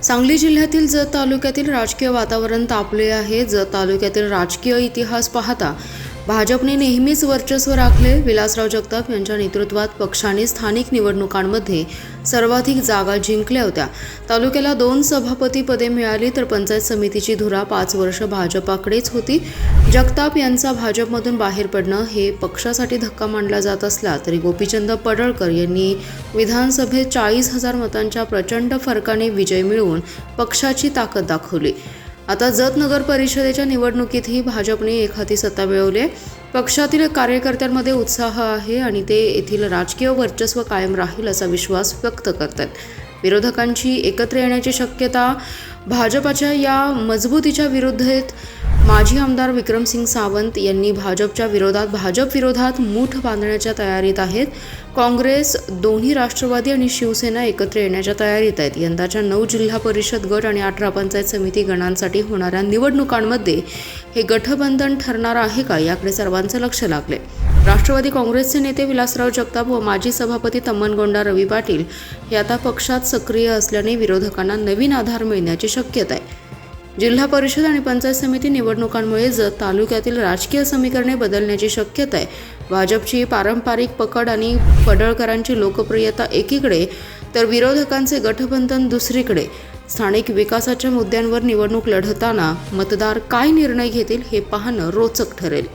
सांगली जिल्ह्यातील जत तालुक्यातील राजकीय वातावरण तापले आहे। जत तालुक्यातील राजकीय इतिहास पाहता भाजपने नेहमीच वर्चस्व राखले। विलासराव जगताप यांच्या नेतृत्वात पक्षाने स्थानिक निवडणुकांमध्ये सर्वाधिक जागा जिंकल्या होत्या। तालुक्याला 2 सभापती पदे मिळाली तर पंचायत समितीची धुरा 5 वर्ष भाजपाकडेच होती। जगताप यांचा भाजपमधून बाहेर पडणं हे पक्षासाठी धक्का मानला जात असला तरी गोपीचंद पडळकर यांनी विधानसभेत 40,000 मतांच्या प्रचंड फरकाने विजय मिळवून पक्षाची ताकद दाखवली। आता जत नगर परिषदेच्या निवडणुकीतही भाजपने एकहाती सत्ता मिळवली आहे। पक्षातील कार्यकर्त्यांमध्ये उत्साह आहे आणि ते येथील राजकीय वर्चस्व कायम राहील असा विश्वास व्यक्त करतात। विरोधकांची एकत्र येण्याची शक्यता भाजपाच्या या मजबुतीच्या विरोधात माजी आमदार विक्रमसिंग सावंत यांनी भाजप विरोधात मूठ बांधण्याच्या तयारीत आहेत। काँग्रेस, दोन्ही राष्ट्रवादी आणि शिवसेना एकत्र येण्याच्या तयारीत आहेत। यंदाच्या 9 जिल्हा परिषद गट आणि 18 पंचायत समिती गणांसाठी होणाऱ्या निवडणुकांमध्ये हे गठबंधन ठरणार आहे का याकडे सर्वांचं लक्ष लागले। राष्ट्रवादी काँग्रेसचे नेते विलासराव जगताप व माजी सभापती तम्मनगोंडा रवी पाटील हे आता पक्षात सक्रिय असल्याने विरोधकांना नवीन आधार मिळण्याची शक्यता आहे। जिल्हा परिषद आणि पंचायत समिती निवडणुकांमुळे जत तालुक्यातील राजकीय समीकरणे बदलण्याची शक्यता आहे। भाजपची पारंपरिक पकड आणि पडळकरांची लोकप्रियता एकीकडे तर विरोधकांचे गठबंधन दुसरीकडे। स्थानिक विकासाच्या मुद्द्यांवर निवडणूक लढताना मतदार काय निर्णय घेतील हे पाहणं रोचक ठरेल।